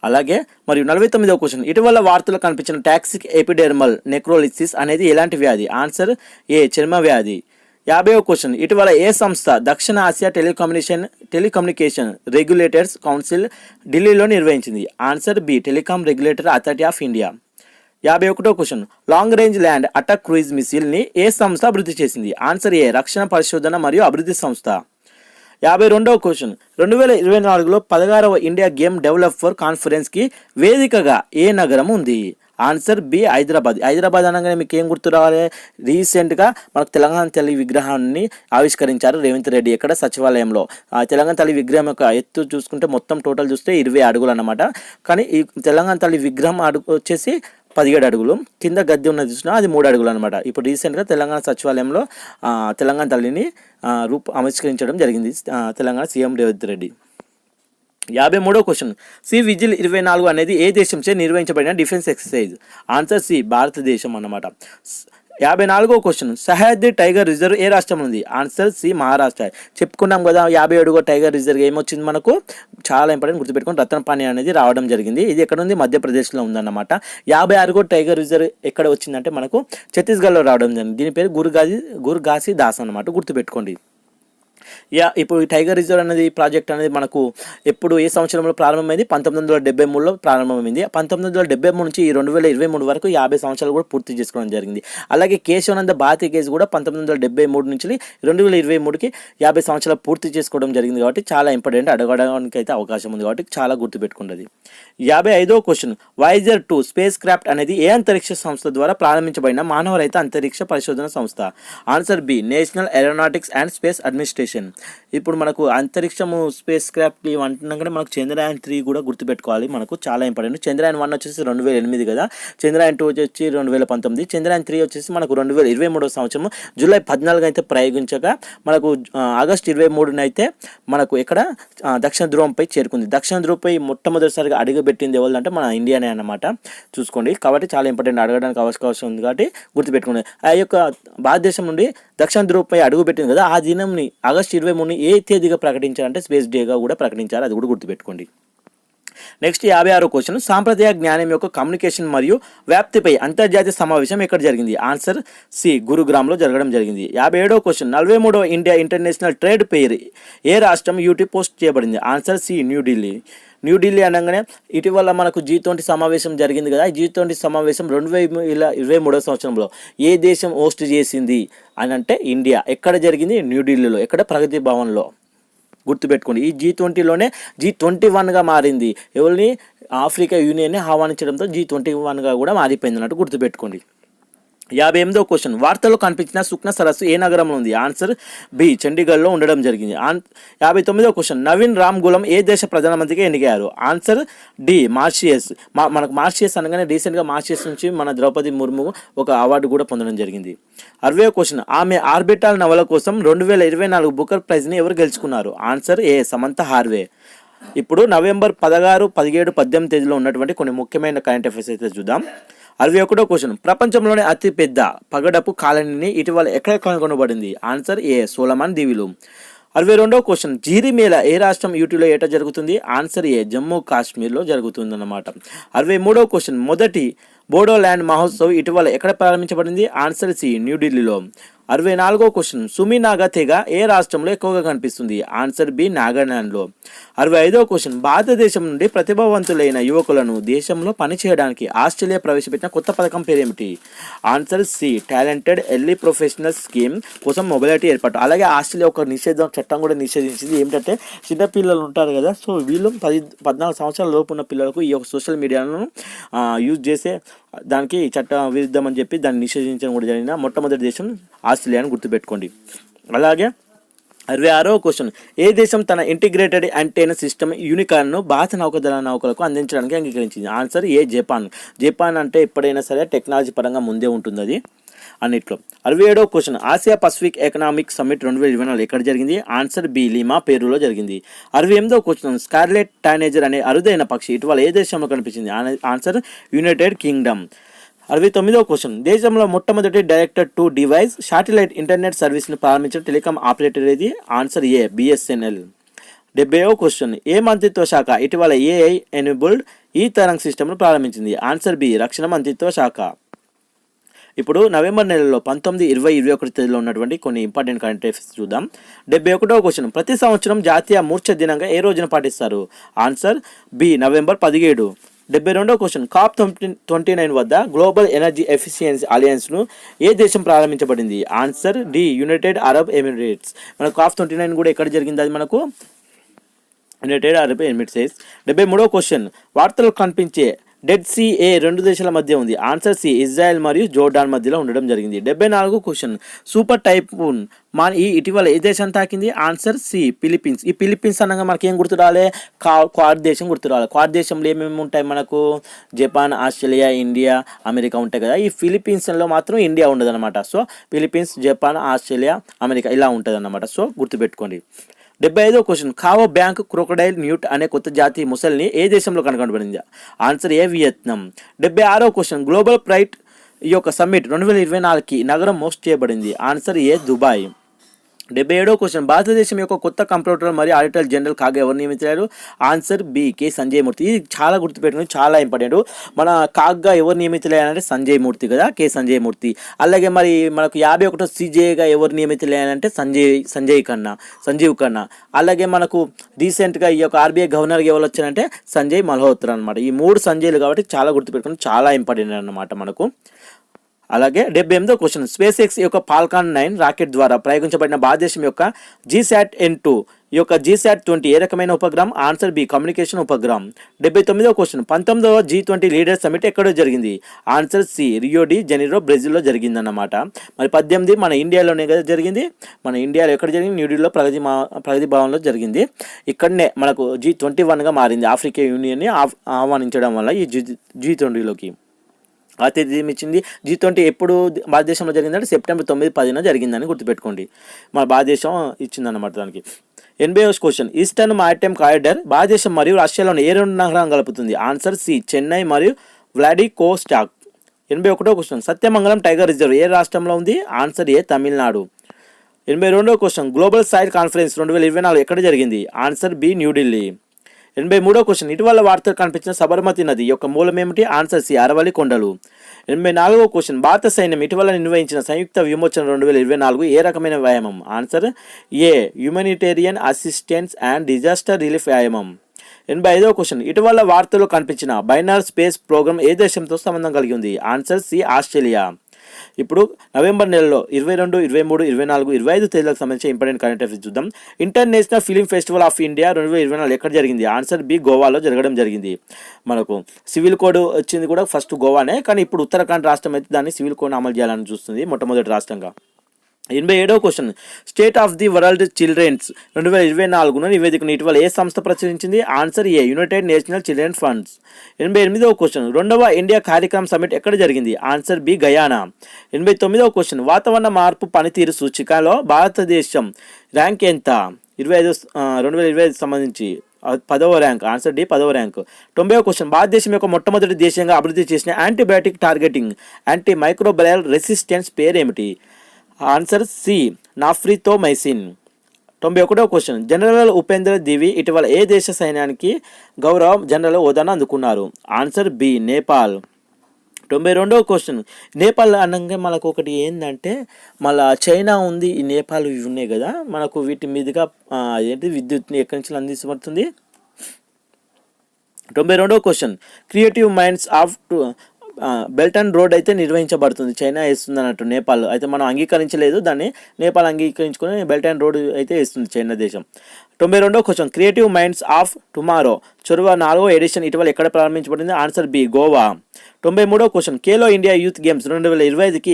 అలాగే మరియు 49వ క్వశ్చన్, ఇటీవల వార్తలు కనిపించిన టాక్సిక్ ఎపిడెర్మల్ నెక్రోలిసిస్ అనేది ఎలాంటి వ్యాధి? ఆన్సర్ ఏ, చర్మ వ్యాధి. 50వ క్వశ్చన్, ఇటీవల ఏ సంస్థ దక్షిణ ఆసియా టెలికమ్యూనికేషన్ రెగ్యులేటర్స్ కౌన్సిల్ ఢిల్లీలో నిర్వహించింది? Answer B, Telecom Regulator Authority of India. 51వ question, long range land attack cruise మిసైల్ని ఏ సంస్థ అభివృద్ధి చేసింది? ఆన్సర్ ఏ, రక్షణ పరిశోధన మరియు అభివృద్ధి సంస్థ. 52వ క్వశ్చన్, 2024లో 16వ ఇండియా గేమ్ డెవలపర్ కాన్ఫరెన్స్కి వేదికగా ఏ నగరం ఉంది? Answer B, Hyderabad. హైదరాబాద్ అనగానే మీకు ఏం గుర్తు రావాలి? రీసెంట్గా మనకు తెలంగాణ తల్లి విగ్రహాన్ని ఆవిష్కరించారు రేవంత్ రెడ్డి ఇక్కడ సచివాలయంలో. తెలంగాణ తల్లి విగ్రహం యొక్క ఎత్తు చూసుకుంటే మొత్తం టోటల్ చూస్తే 20 అడుగులు అన్నమాట. కానీ ఈ తెలంగాణ తల్లి విగ్రహం అడుగు వచ్చేసి 17 అడుగులు, కింద గద్దె ఉన్నది చూసినా అది 3 అడుగులు అనమాట. ఇప్పుడు రీసెంట్గా తెలంగాణ సచివాలయంలో తెలంగాణ తల్లిని ఆవిష్కరించడం జరిగింది తెలంగాణ సీఎం రేవంత్ రెడ్డి. 53వ క్వశ్చన్, సి విజిల్ 24 అనేది ఏ దేశంచే నిర్వహించబడిన డిఫెన్స్ ఎక్సర్సైజ్? ఆన్సర్ సి, భారతదేశం అన్నమాట. 54వ క్వశ్చన్, సహ్యాద్రి టైగర్ రిజర్వ్ ఏ రాష్ట్రం ఉంది? Answer C, Maharashtra. చెప్పుకున్నాం కదా 57వ టైగర్ రిజర్వ్ ఏమొచ్చింది మనకు? చాలా ఇంపార్టెంట్, గుర్తుపెట్టుకుని రతనపాణి అనేది రావడం జరిగింది. ఇది ఎక్కడ ఉంది? మధ్యప్రదేశ్లో ఉందన్నమాట. 56వ టైగర్ రిజర్వ్ ఎక్కడ వచ్చిందంటే మనకు ఛత్తీస్గఢ్లో రావడం జరిగింది. దీని పేరు గురుఘాసి దాస్ అన్నమాట, గుర్తుపెట్టుకోండి. ఇప్పుడు ఈ టైగర్ రిజర్వ్ అనేది ప్రాజెక్ట్ అనేది మనకు ఎప్పుడు ఏ సంవత్సరంలో ప్రారంభమైంది? 1973లో ప్రారంభమైంది. 1973 నుంచి ఈ 2023 వరకు 50 సంవత్సరాలు కూడా పూర్తి చేసుకోవడం జరిగింది. అలాగే కేశవానంద భారతి కేసు కూడా 1973 నుంచి 2023కి 50 సంవత్సరాలు పూర్తి చేసుకోవడం జరిగింది. కాబట్టి చాలా ఇంపార్టెంట్, అడగడానికి అయితే అవకాశం ఉంది కాబట్టి చాలా గుర్తుపెట్టుకున్నది. 55వ క్వశ్చన్, వాయేజర్ 2 స్పేస్ క్రాఫ్ట్ అనేది ఏ అంతరిక్ష సంస్థ ద్వారా ప్రారంభించబడిన మానవరహిత అంతరిక్ష పరిశోధన సంస్థ? Answer B, National Aeronautics and Space Administration. ఇప్పుడు మనకు అంతరిక్షము స్పేస్ క్రాఫ్ట్ ఇవి అంటున్నాం, మనకు చంద్రయాన్ 3 కూడా గుర్తుపెట్టుకోవాలి, మనకు చాలా ఇంపార్టెంట్. చంద్రయాన్ 1 వచ్చేసి 2008 కదా, చంద్రయాన్ 2 వచ్చి 2019, చంద్రయాన్ 3 వచ్చేసి మనకు 2023 సంవత్సరం జూలై 14 అయితే ప్రయోగించగా మనకు ఆగస్టు 23 అయితే మనకు ఇక్కడ దక్షిణ ధ్రువంపై చేరుకుంది. దక్షిణ ధ్రువంపై మొట్టమొదటిసారిగా అడుగుపెట్టింది ఎవరంటే మన ఇండియానే అన్నమాట, చూసుకోండి. కాబట్టి చాలా ఇంపార్టెంట్, అడగడానికి అవకాశం ఉంది కాబట్టి గుర్తుపెట్టుకోండి. ఆ యొక్క భారతదేశం నుండి దక్షిణ ధ్రువంపై అడుగుపెట్టింది కదా, ఆ దినంని ఆగస్టు 23 ఏ తేదీగా ప్రకటించారంటే స్పేస్ డేగా కూడా ప్రకటించారు, అది కూడా గుర్తుపెట్టుకోండి. నెక్స్ట్ 56వ క్వశ్చన్, సాంప్రదాయ జ్ఞానం యొక్క కమ్యూనికేషన్ మరియు వ్యాప్తిపై అంతర్జాతీయ సమావేశం ఎక్కడ జరిగింది? ఆన్సర్ సి, గురుగ్రామ్లో జరగడం జరిగింది. 57వ question, 43వ India international trade fair ఏ రాష్ట్రం యూటీ పోస్ట్ చేయబడింది? Answer C, New Delhi. న్యూఢిల్లీ అనగానే ఇటీవల మనకు G20 సమావేశం జరిగింది కదా, G20 సమావేశం 2023 సంవత్సరంలో ఏ దేశం హోస్ట్ చేసింది అని అంటే ఇండియా. ఎక్కడ జరిగింది? న్యూఢిల్లీలో. ఎక్కడ? ప్రగతి భవన్లో. గుర్తుపెట్టుకోండి. ఈ G20లోనే G21గా మారింది. ఎవరిని? ఆఫ్రికా యూనియన్ని ఆహ్వానించడంతో G21గా కూడా మారిపోయింది అన్నట్టు గుర్తుపెట్టుకోండి. 58వ క్వశ్చన్, వార్తల్లో కనిపించిన సుఖ్నా సరస్సు ఏ నగరంలో ఉంది? ఆన్సర్ బి, చండీగఢ్లో ఉండడం జరిగింది. 59వ క్వశ్చన్, నవీన్ రామ్గూలం ఏ దేశ ప్రధానమంత్రిగా ఎన్నికయ్యారు? Answer D, Mauritius. మనకు మారిషియస్ అనగానే రీసెంట్గా మారిషియస్ నుంచి మన ద్రౌపది ముర్ము ఒక అవార్డు కూడా పొందడం జరిగింది. 60వ క్వశ్చన్, ఆమె ఆర్బిటాల్ నవల కోసం 2024 బుకర్ ప్రైజ్ని ఎవరు గెలుచుకున్నారు? ఆన్సర్ ఏ, సమంత హార్వే. ఇప్పుడు నవంబర్ 16, 17, 18 తేదీలో ఉన్నటువంటి కొన్ని ముఖ్యమైన కరెంట్ అఫైర్స్ అయితే చూద్దాం. 61వ క్వశ్చన్, ప్రపంచంలోనే అతిపెద్ద పగడపు కాలనీని ఇటీవల ఎక్కడ కనుగొనబడింది? ఆన్సర్ ఏ, సోలమాన్ దీవులు. 62వ క్వశ్చన్, జీరి మేళ ఏ రాష్ట్రం యూటీలో ఏటా జరుగుతుంది? ఆన్సర్ ఏ, జమ్మూ కాశ్మీర్లో జరుగుతుంది అన్నమాట. 63వ క్వశ్చన్, మొదటి బోడోల్యాండ్ మహోత్సవ్ ఇటీవల ఎక్కడ ప్రారంభించబడింది? ఆన్సర్ సి, న్యూఢిల్లీలో. 64వ క్వశ్చన్, సుమినాగా తెగ ఏ రాష్ట్రంలో ఎక్కువగా కనిపిస్తుంది? ఆన్సర్ బి, నాగాలాండ్లో. 65వ క్వశ్చన్, భారతదేశం నుండి ప్రతిభావంతులైన యువకులను దేశంలో పనిచేయడానికి ఆస్ట్రేలియా ప్రవేశపెట్టిన కొత్త పథకం పేరేమిటి? Answer C, talented early professional scheme కోసం మొబిలిటీ ఏర్పాటు. అలాగే ఆస్ట్రేలియా ఒక చట్టం కూడా నిషేధించింది. ఏమిటంటే చిన్నపిల్లలు ఉంటారు కదా, సో వీళ్ళు 14 సంవత్సరాల లోపు ఉన్న పిల్లలకు ఈ యొక్క సోషల్ మీడియాను యూజ్ చేసే దానికి చట్ట విరుద్ధం అని చెప్పి దాన్ని నిషేధించడం కూడా జరిగిన మొట్టమొదటి దేశం ఆస్ట్రేలియా అని గుర్తుపెట్టుకోండి. అలాగే 66వ క్వశ్చన్, ఏ దేశం తన ఇంటిగ్రేటెడ్ యాంటెన్నా సిస్టమ్ యూనికార్న్ను భారత నౌకాదళ నౌకలకు అందించడానికి అంగీకరించింది? ఆన్సర్ ఏ, జపాన్. జపాన్ అంటే ఎప్పుడైనా సరే టెక్నాలజీ పరంగా ముందే ఉంటుంది అది అన్నిట్లో. 67వ question, Asia Pacific economic summit 2024 ఎక్కడ జరిగింది? ఆన్సర్ బి, లిమా, పెరూలో జరిగింది. 68వ క్వశ్చన్, స్కార్లెట్ టైనేజర్ అనే అరుదైన పక్షి ఇటీవల ఏ దేశంలో కనిపించింది? Answer United Kingdom. 69వ క్వశ్చన్, దేశంలో మొట్టమొదటి director to device satellite internet సర్వీస్ను ప్రారంభించిన టెలికాం ఆపరేటర్ ఏది? Answer A, BSNL. 70వ క్వశ్చన్, ఏ మంత్రిత్వ శాఖ ఇటీవల AI ఎనేబుల్డ్ ఈ తరంగ్ సిస్టమ్ను ప్రారంభించింది? ఆన్సర్ బి, రక్షణ మంత్రిత్వ శాఖ. ఇప్పుడు నవంబర్ నెలలో 19, 20, 21 తేదీలో ఉన్నటువంటి కొన్ని ఇంపార్టెంట్ కరెంట్ అఫైర్స్ చూద్దాం. 71వ క్వశ్చన్, ప్రతి సంవత్సరం జాతీయ మూర్ఛ దినంగా ఏ రోజున పాటిస్తారు? Answer B, November 17. 72వ క్వశ్చన్, COP29 వద్ద గ్లోబల్ ఎనర్జీ ఎఫిషియన్సీ అలయన్స్ను ఏ దేశం ప్రారంభించబడింది? Answer D, United Arab Emirates. మనకు COP29 కూడా ఎక్కడ జరిగింది? అది మనకు యునైటెడ్ అరబ్ ఎమిరేట్స్. 73వ క్వశ్చన్, వార్తలు కనిపించే డెడ్ సీ ఏ రెండు దేశాల మధ్య ఉంది? ఆన్సర్ సి, ఇజ్రాయెల్ మరియు జోర్డాన్ మధ్యలో ఉండడం జరిగింది. 74వ క్వశ్చన్, సూపర్ టైఫూన్ ఇటీవల ఏ దేశం తాకింది? Answer C, Philippines. ఈ ఫిలిప్పీన్స్ అనగా మనకి ఏం గుర్తు రావాలి? క్వాడ్ దేశం గుర్తు రావాలి. క్వాడ్ దేశంలో ఏమేమి ఉంటాయి మనకు? జపాన్, ఆస్ట్రేలియా, ఇండియా, అమెరికా ఉంటాయి కదా. ఈ ఫిలిప్పీన్స్లో మాత్రం ఇండియా ఉండదు అనమాట. So Philippines, Japan, Australia, America ఇలా ఉంటుంది అన్నమాట. సో గుర్తుపెట్టుకోండి. 75వ క్వశ్చన్, ఖావో బ్యాంక్ క్రొకడైల్ న్యూట్ అనే కొత్త జాతి ముసలిని ఏ దేశంలో కనుగొనబడింది? ఆన్సర్ ఏ, వియత్నాం. 76వ క్వశ్చన్, గ్లోబల్ ప్రైట్ ఈ యొక్క సమ్మిట్ 2024కి నగరం మోస్ట్ చేయబడింది? ఆన్సర్ ఏ, దుబాయ్. 77వ క్వశ్చన్ భారతదేశం యొక్క కొత్త కంప్యూటర్ మరియు ఆడిటర్ జనరల్ కాగా ఎవరు నియమించారు? ఆన్సర్ బి కె సంజయ్ మూర్తి. ఇది చాలా గుర్తుపెట్టుకుని చాలా ఇంపార్టెంట్. మన కాగ్గా ఎవరు నియమితులయ్యారంటే సంజయ్ మూర్తి కదా, కె సంజయ్ మూర్తి. అలాగే మరి మనకు 51వ సిజేగా ఎవరు నియమితులయ్యారంటే సంజీవ్ ఖన్నా. అలాగే మనకు రీసెంట్గా ఈ యొక్క ఆర్బీఐ గవర్నర్గా ఎవరు వచ్చారంటే సంజయ్ మల్హోత్రా అనమాట. ఈ 3 సంజయ్లు కాబట్టి చాలా గుర్తుపెట్టుకుని చాలా ఇంపార్టెంట్ అన్నమాట మనకు. అలాగే 78వ క్వశ్చన్ స్పేస్ ఎక్స్ యొక్క ఫాల్కాన్ 9 రాకెట్ ద్వారా ప్రయోగించబడిన భారతదేశం యొక్క GSAT-N2 ఈ యొక్క GSAT-20 ఏ రకమైన ఉపగ్రహం? ఆన్సర్ బి కమ్యూనికేషన్ ఉపగ్రహం. 79వ క్వశ్చన్ 19వ G20 లీడర్ సమిట్ ఎక్కడ జరిగింది? Answer C Rio de Janeiro బ్రెజిల్లో జరిగిందన్నమాట. మరి 18 మన ఇండియాలోనే కదా జరిగింది. మన ఇండియాలో ఎక్కడ జరిగింది? న్యూఢిల్లీలో ప్రగతి భవన్లో జరిగింది. ఇక్కడనే మనకు G21గా మారింది. ఆఫ్రికా యూనియన్ని ఆహ్వానించడం వల్ల ఈ G20లోకి ఆతిథ్యం ఇచ్చింది. G20 ఎప్పుడు భారతదేశంలో జరిగిందంటే సెప్టెంబర్ 9, 10 జరిగిందని గుర్తుపెట్టుకోండి. మన భారతదేశం ఇచ్చిందన్నమాట దానికి. 80వ క్వశ్చన్ ఈస్టర్న్ మారిటైమ్ కారిడార్ భారతదేశం మరియు రష్యాలోని ఏ 2 నగరాలను కలుపుతుంది? ఆన్సర్ సి చెన్నై మరియు Vladivostok. 81వ question Sathyamangalam tiger reserve ఏ రాష్ట్రంలో ఉంది? ఆన్సర్ ఏ Tamil Nadu. 82వ question global side conference 2024 ఎక్కడ జరిగింది? Answer B New Delhi. 83వ క్వశ్చన్ ఇటీవల వార్తలు కనిపించిన సబర్మతి నది యొక్క మూలం ఏమిటి? ఆన్సర్ సి అరవల్లి కొండలు. 84వ క్వశ్చన్ భారత సైన్యం ఇటీవల నిర్వహించిన సంయుక్త విమోచన 2024 ఏ రకమైన వ్యాయామం? Answer A humanitarian assistance and disaster relief వ్యాయామం. 85వ క్వశ్చన్ ఇటీవల వార్తలు కనిపించిన బైనార్ స్పేస్ ప్రోగ్రామ్ ఏ దేశంతో సంబంధం కలిగి ఉంది? Answer C Australia. ఇప్పుడు నవంబర్ నెలలో 22, 23, 24, 25 తేదీలకు సంబంధించి ఇంపార్టెంట్ కరెంట్ అఫైర్స్ చూద్దాం. International film festival of India 2024 ఎక్కడ జరిగింది? ఆన్సర్ బి గోవాలో జరగడం జరిగింది. మనకు సివిల్ కోడ్ వచ్చింది కూడా ఫస్ట్ గోవానే, కానీ ఇప్పుడు ఉత్తరాఖండ్ రాష్ట్రం అయితే దాన్ని సివిల్ కోడ్ అమలు చేయాలని చూస్తుంది మొట్టమొదటి రాష్ట్రంగా. 87వ question state of the world children's 2024 నివేదికను ఇటీవల ఏ సంస్థ ప్రచురించింది? Answer A United National Children Funds. 88వ క్వశ్చన్ 2వ ఇండియా కార్యక్రమం సమిట్ ఎక్కడ జరిగింది? Answer B Guyana. 89వ క్వశ్చన్ వాతావరణ మార్పు పనితీరు సూచికలో భారతదేశం ర్యాంక్ ఎంత? 2025 సంబంధించి 10వ ర్యాంక్. ఆన్సర్ డి 10వ ర్యాంక్. 90వ క్వశ్చన్ భారతదేశం యొక్క మొట్టమొదటి దేశంగా అభివృద్ధి చేసిన antibiotic targeting antimicrobial resistance పేరేమిటి? Answer C nafithromycin. 91వ క్వశ్చన్ జనరల్ ఉపేంద్ర దివి ఇటీవల ఏ దేశ సైన్యానికి గౌరవ జనరల్ హోదాను అందుకున్నారు? Answer B Nepal. 92వ క్వశ్చన్ నేపాల్ అనగా మనకు ఒకటి ఏంటంటే మళ్ళీ చైనా ఉంది, ఈ నేపాల్ ఇవి ఉన్నాయి కదా, మనకు వీటి మీదుగా ఏంటి విద్యుత్ని ఎక్కడి నుంచి అందించబడుతుంది? 92వ question creative minds of belt and road అయితే నిర్వహించబడుతుంది, చైనా వేస్తుంది అన్నట్టు నేపాల్ అయితే మనం అంగీకరించలేదు దాన్ని, నేపాల్ అంగీకరించుకొని బెల్ట్ అండ్ రోడ్ అయితే వేస్తుంది చైనా దేశం. 92వ question creative minds of tomorrow చొరవ 4వ ఎడిషన్ ఇటీవల ఎక్కడ ప్రారంభించబడింది? Answer B Goa. 93వ question Khelo India youth games 2025కి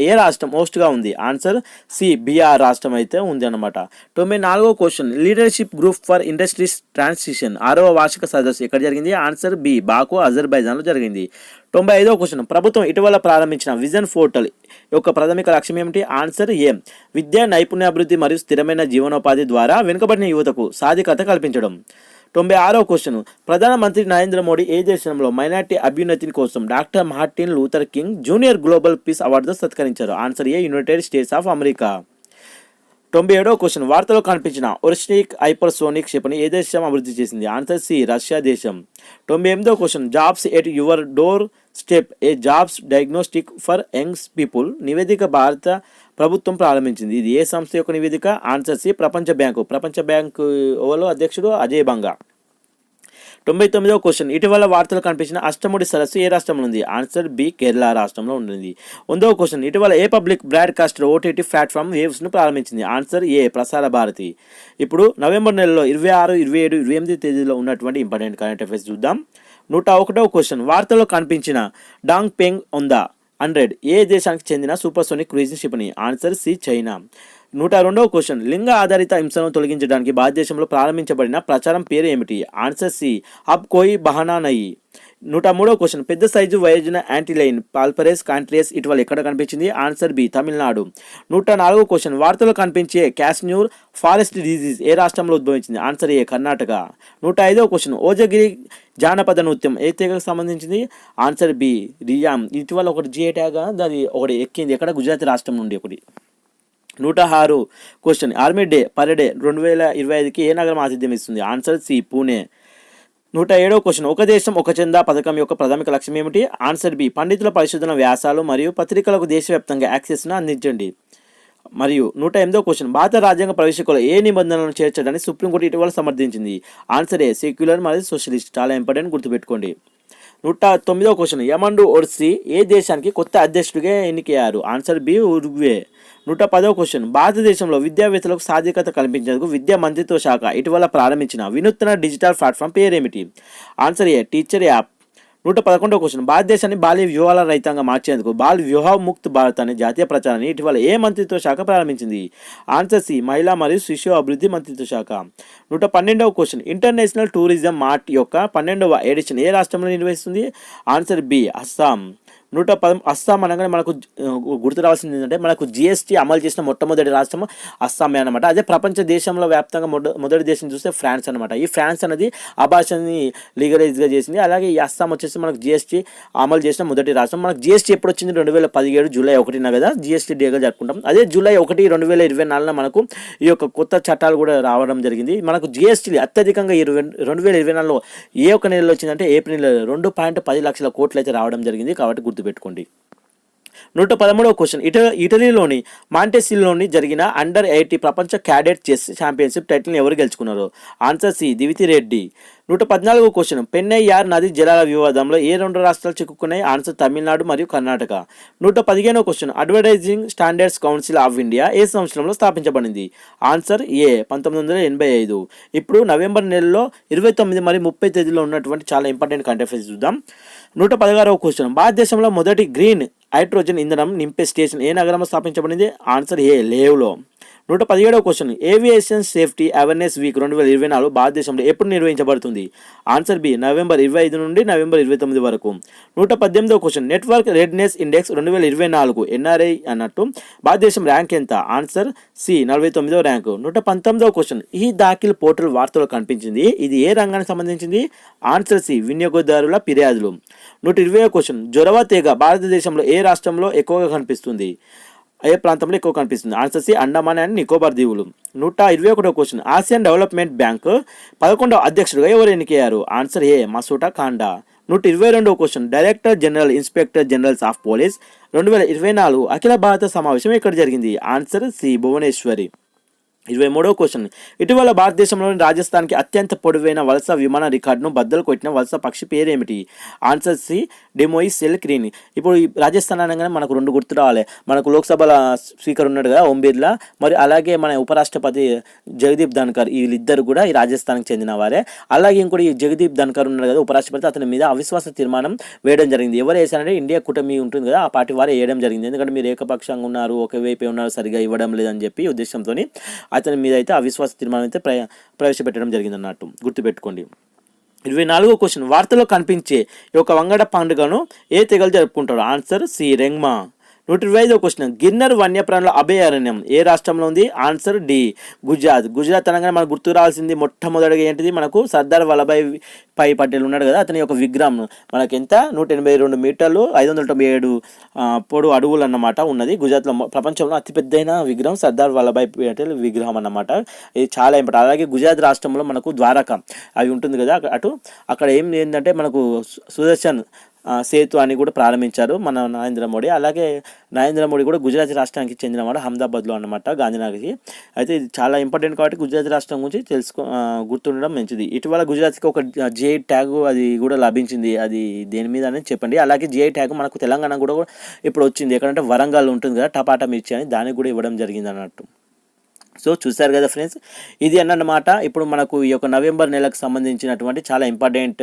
ఏ రాష్ట్రం హోస్ట్గా ఉంది? ఆన్సర్ సి బీహార్ రాష్ట్రం అయితే ఉంది అనమాట. 94వ question leadership group for industries transition 6వ వార్షిక సదస్సు ఎక్కడ జరిగింది? ఆన్సర్ బి బాకు అజర్బైజాన్లో జరిగింది. 95వ క్వశ్చన్ ప్రభుత్వం ఇటీవల ప్రారంభించిన విజన్ పోర్టల్ యొక్క ప్రాథమిక లక్ష్యం ఏమిటి? ఆన్సర్ ఏ విద్య నైపుణ్యాభివృద్ధి మరియు స్థిరమైన జీవనోపాధి ద్వారా వెనుకబడిన యువతకు సాధికారత కల్పించడం. 96వ క్వశ్చన్ ప్రధానమంత్రి నరేంద్ర మోడీ ఏ దేశంలో మైనార్టీ అభ్యున్నతి కోసం doctor Martin Luther King junior global peace అవార్డుతో సత్కరించారు? Answer A United States of America. 97వ క్వశ్చన్ వార్తలో కనిపించిన ఒరిస్టిక్ హైపర్సోనిక్ క్షిపణి ఏ దేశం అభివృద్ధి చేసింది? ఆన్సర్ సి రష్యా దేశం. 98వ question jobs at your doorstep A jobs diagnostic for youngs people నివేదిక భారత ప్రభుత్వం ప్రారంభించింది, ఇది ఏ సంస్థ యొక్క నివేదిక? ఆన్సర్ సి ప్రపంచ బ్యాంకు ఓలో అధ్యక్షుడు అజయ్ బంగా. 99వ క్వశ్చన్ ఇటీవల వార్తలు కనిపించిన అష్టముడి సరస్సు ఏ రాష్ట్రంలో ఉంది? ఆన్సర్ బి కేరళ రాష్ట్రంలో ఉంటుంది. 100వ క్వశ్చన్ ఇటీవల ఏ పబ్లిక్ బ్రాడ్కాస్టర్ ఓటీటీ ప్లాట్ఫామ్ వేవ్స్ను ప్రారంభించింది? ఆన్సర్ ఏ ప్రసార భారతి. ఇప్పుడు నవంబర్ నెలలో 26, 27, 28 తేదీలో ఉన్నటువంటి ఇంపార్టెంట్ కరెంట్ అఫైర్స్ చూద్దాం. 101వ క్వశ్చన్ వార్తల్లో కనిపించిన డాంగ్ పెంగ్ ఒందా 100 ఏ దేశానికి చెందిన సూపర్సోనిక్ క్రూయిజింగ్ క్షిపణి? Answer C China. 102వ క్వశ్చన్ లింగ ఆధారిత హింసను తొలగించడానికి భారతదేశంలో ప్రారంభించబడిన ప్రచారం పేరు ఏమిటి? ఆన్సర్ సి అబ్ కోయి బహానా నహీ. 103వ క్వశ్చన్ పెద్ద సైజు వయోజన యాంటీలైన్ పాల్పరేస్ కాంట్రియస్ ఇటీవల ఎక్కడ కనిపించింది? Answer B Tamil Nadu. 104వ క్వశ్చన్ వార్తలో కనిపించే క్యాష్న్యూర్ ఫారెస్ట్ డిజీజ్ ఏ రాష్ట్రంలో ఉద్భవించింది? ఆన్సర్ ఏ కర్ణాటక. 105వ క్వశ్చన్ ఓజగిరి జానపద నృత్యం ఏ తెగకు సంబంధించింది? Answer B Riyan. ఇటీవల ఒకటి జిఐ ట్యాగ్ అది ఒకటి ఎక్కింది, ఎక్కడ? గుజరాత్ రాష్ట్రం నుండి ఒకటి. 106 క్వశ్చన్ ఆర్మీ డే పరేడ్ 2025కి ఏ నగరం ఆతిథ్యం ఇస్తుంది? Answer C Pune. 107 క్వశ్చన్ ఒక దేశం ఒక చందా పథకం యొక్క ప్రాథమిక లక్ష్యం ఏమిటి? ఆన్సర్ బి పండితుల పరిశోధన వ్యాసాలు మరియు పత్రికలకు దేశవ్యాప్తంగా యాక్సెస్ను అందించండి. మరియు 108 క్వశ్చన్ భారత రాజ్యాంగ ప్రవేశికలో ఏ నిబంధనలను చేర్చడానికి సుప్రీంకోర్టు ఇటీవల సమర్థించింది? ఆన్సర్ ఏ సెక్యులర్ మరియు సోషలిస్ట్. చాలా ఇంపార్టెంట్, గుర్తుపెట్టుకోండి. 109 క్వశ్చన్ యమండు ఓర్సి ఏ దేశానికి కొత్త అధ్యక్షుడిగా ఎన్నికయ్యారు? Answer B Uruguay. 110 క్వశ్చన్ భారతదేశంలో విద్యావేత్తలకు సాధికారత కల్పించేందుకు విద్యా మంత్రిత్వ శాఖ ఇటీవల ప్రారంభించిన వినూత్న డిజిటల్ ప్లాట్ఫామ్ పేరేమిటి? ఆన్సర్ ఏ టీచర్ యాప్. 111 క్వశ్చన్ భారతదేశాన్ని బాల్య వివాహాల రహితంగా మార్చేందుకు బాల్ వివాహ ముక్త్ భారత్ అనే జాతీయ ప్రచారాన్ని ఇటీవల ఏ మంత్రిత్వ శాఖ ప్రారంభించింది? ఆన్సర్ సి మహిళా మరియు శిశు అభివృద్ధి మంత్రిత్వ శాఖ. 112 క్వశ్చన్ ఇంటర్నేషనల్ టూరిజం మార్ట్ యొక్క 12వ ఎడిషన్ ఏ రాష్ట్రంలో నిర్వహిస్తుంది? Answer B Assam. అస్సాం అనగానే మనకు గుర్తు రావాల్సింది ఏంటంటే మనకు జిఎస్టీ అమలు చేసిన మొట్టమొదటి రాష్ట్రం అస్సామే అనమాట. అదే ప్రపంచ దేశంలో వ్యాప్తంగా మొదటి దేశం చూస్తే ఫ్రాన్స్ అనమాట. ఈ ఫ్రాన్స్ అనేది ఆ భాషని లీగలైజ్గా చేసింది. అలాగే ఈ అస్సాం వచ్చేసి మనకు జిఎస్టీ అమలు చేసిన మొదటి రాష్ట్రం. మనకు జిఎస్టీ ఎప్పుడు వచ్చింది? 2017 జూలై 1న కదా జిఎస్టీ డేగా జరుపుకుంటాం. అదే జూలై 1, 2024 మనకు ఈ యొక్క కొత్త చట్టాలు కూడా రావడం జరిగింది. మనకు జిఎస్టీ అత్యధికంగా ఈ 2024లో ఏ ఒక్క నెలలో వచ్చిందంటే ఏప్రిల్ 2.10 లక్షల కోట్లు అయితే రావడం జరిగింది. కాబట్టి పెట్టుకోండి. 113 క్వశ్చన్ ఇటలీలోని మాంటెసిల్లోని జరిగిన అండర్ 80 ప్రపంచ క్యాడెట్ చెస్ ఛాంపియన్షిప్ టైటిల్ని ఎవరు గెలుచుకున్నారు? Answer C Diviti Reddy. 114 question Pennaiyar నది జలాల వివాదంలో ఏ 2 రాష్ట్రాలు చిక్కుకున్నాయి? ఆన్సర్ తమిళనాడు మరియు Karnataka. 115 question advertising standards council of India ఏ సంవత్సరంలో స్థాపించబడింది? ఆన్సర్ ఏ 1985. ఇప్పుడు నవంబర్ నెలలో 29 మరియు 30 తేదీలో ఉన్నటువంటి చాలా ఇంపార్టెంట్ కరెంట్ అఫైర్స్ చూద్దాం. 116 క్వశ్చన్ భారతదేశంలో మొదటి గ్రీన్ హైడ్రోజన్ ఇంధనం నింపే స్టేషన్ ఏ నగరంలో స్థాపించబడింది? ఆన్సర్ ఏ లేవ్లో. 117 question aviation safety awareness week 2024 భారతదేశంలో ఎప్పుడు నిర్వహించబడుతుంది? ఆన్సర్ బి నవంబర్ 25 నుండి నవంబర్ 29 వరకు. 118 question network readiness index 2024 NRI అన్నట్టు భారతదేశం ర్యాంక్ ఎంత? ఆన్సర్ సి 49వ rank. 119 question e Daakhil portal వార్తలు కనిపించింది, ఇది ఏ రంగానికి సంబంధించింది? ఆన్సర్ సి వినియోగదారుల ఫిర్యాదులు. 120 క్వశ్చన్ జొరవ తీగ భారతదేశంలో ఏ రాష్ట్రంలో ఎక్కువగా కనిపిస్తుంది? ఏ ప్రాంతంలో ఎక్కువ కనిపిస్తుంది? Answer C Andaman and Nicobar దీవులు. 121 క్వశ్చన్ ఆసియన్ డెవలప్మెంట్ బ్యాంక్ 11వ అధ్యక్షుడిగా ఎవరు ఎన్నికయ్యారు? Answer A Masato Kanda. 122 question director general inspector generals of police 2024 అఖిల భారత సమావేశం ఎక్కడ జరిగింది? Answer C Bhuvaneshwari. 23వ క్వశ్చన్ ఇటీవల భారతదేశంలోని రాజస్థాన్కి అత్యంత పొడవైన వలస విమాన రికార్డును బద్దలు కొట్టిన వలస పక్షి పేరేమిటి? Answer C demoiselle crane. ఇప్పుడు ఈ రాజస్థాన్ అనగానే మనకు 2 గుర్తు రావాలి. మనకు లోక్సభల స్పీకర్ ఉన్నాడు కదా ఓం బిర్లా, మరి అలాగే మన ఉపరాష్ట్రపతి జగదీప్ ధన్కర్, వీళ్ళిద్దరు కూడా ఈ రాజస్థాన్కి చెందిన వారే. అలాగే ఇంకోటి జగదీప్ ధన్కర్ ఉన్నాడు కదా ఉపరాష్ట్రపతి, అతని మీద అవిశ్వాస తీర్మానం వేయడం జరిగింది. ఎవరు వేసారంటే ఇండియా కూటమి ఉంటుంది కదా ఆ పార్టీ వారు వేయడం జరిగింది. ఎందుకంటే మీరు ఏకపక్షంగా ఉన్నారు, ఒకవైపే ఉన్నారు, సరిగా ఇవ్వడం లేదని చెప్పి ఉద్దేశంతో అతని మీద అయితే అవిశ్వాస తీర్మానం అయితే ప్రవేశపెట్టడం జరిగింది అన్నట్టు గుర్తుపెట్టుకోండి. 24వ క్వశ్చన్ వార్తలో కనిపించే ఈ యొక్క వంగడ పండుగను ఏ తెగలు జరుపుకుంటారు? Answer C Rengma. 125వ క్వశ్చన్ గిన్నర్ వన్యప్రాణుల అభయారణ్యం ఏ రాష్ట్రంలో ఉంది? Answer D Gujarat. గుజరాత్ అనగానే మనకు గుర్తు రావాల్సింది మొట్టమొదటిగా ఏంటిది? మనకు సర్దార్ వల్లభాయ్ పటేల్ ఉన్నాడు కదా, అతని యొక్క విగ్రహం మనకి ఎంత 182 మీటర్లు 597 పొడు అడుగులు అన్నమాట ఉన్నది. గుజరాత్లో ప్రపంచంలో అతిపెద్దైన విగ్రహం సర్దార్ వల్లభాయ్ పటేల్ విగ్రహం అన్నమాట. ఇది చాలా ఇంపార్టెంట్. అలాగే గుజరాత్ రాష్ట్రంలో మనకు ద్వారకా అవి ఉంటుంది కదా, అక్కడ ఏంటంటే మనకు సుదర్శన్ సేతు అని కూడా ప్రారంభించారు మన నరేంద్ర మోడీ. అలాగే నరేంద్ర మోడీ కూడా గుజరాత్ రాష్ట్రానికి చెందినవాడు, అహ్మదాబాద్లో అన్నమాట, గాంధీనగర్కి. అయితే ఇది చాలా ఇంపార్టెంట్ కాబట్టి గుజరాత్ రాష్ట్రం గురించి గుర్తుండడం మంచిది. ఇటీవల గుజరాత్కి ఒక జిఐ ట్యాగ్ అది కూడా లభించింది, అది దేని మీద అనేది చెప్పండి. అలాగే జిఐ ట్యాగ్ మనకు తెలంగాణ కూడా ఇప్పుడు వచ్చింది. ఎక్కడంటే వరంగల్ ఉంటుంది కదా టపాటా మిర్చి అని, దానికి కూడా ఇవ్వడం జరిగింది అన్నట్టు. సో చూసారు కదా ఫ్రెండ్స్, ఇది అన్నమాట ఇప్పుడు మనకు ఈ యొక్క నవంబర్ నెలకు సంబంధించినటువంటి చాలా ఇంపార్టెంట్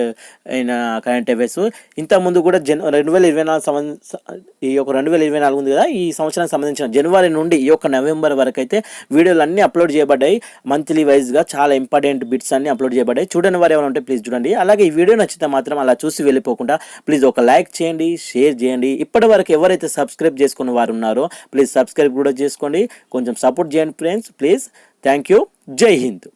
అయిన కరెంట్ అఫైర్స్. ఇంతకుముందు కూడా 2024 ఈ యొక్క 2024 ఉంది కదా, ఈ సంవత్సరానికి సంబంధించిన జనవరి నుండి ఈ యొక్క నవంబర్ వరకు అయితే వీడియోలు అన్నీ అప్లోడ్ చేయబడ్డాయి. మంత్లీ వైజ్గా చాలా ఇంపార్టెంట్ బిట్స్ అన్నీ అప్లోడ్ చేయబడ్డాయి. చూడని వారు ఏమైనా ఉంటే ప్లీజ్ చూడండి. అలాగే ఈ వీడియో నచ్చితే మాత్రం అలా చూసి వెళ్ళిపోకుండా ప్లీజ్ ఒక లైక్ చేయండి, షేర్ చేయండి. ఇప్పటి వరకు ఎవరైతే సబ్స్క్రైబ్ చేసుకున్న వారు ఉన్నారో ప్లీజ్ సబ్స్క్రైబ్ కూడా చేసుకోండి, కొంచెం సపోర్ట్ చేయండి ఫ్రెండ్స్ ప్లీజ్. Thank you. జై హింద్.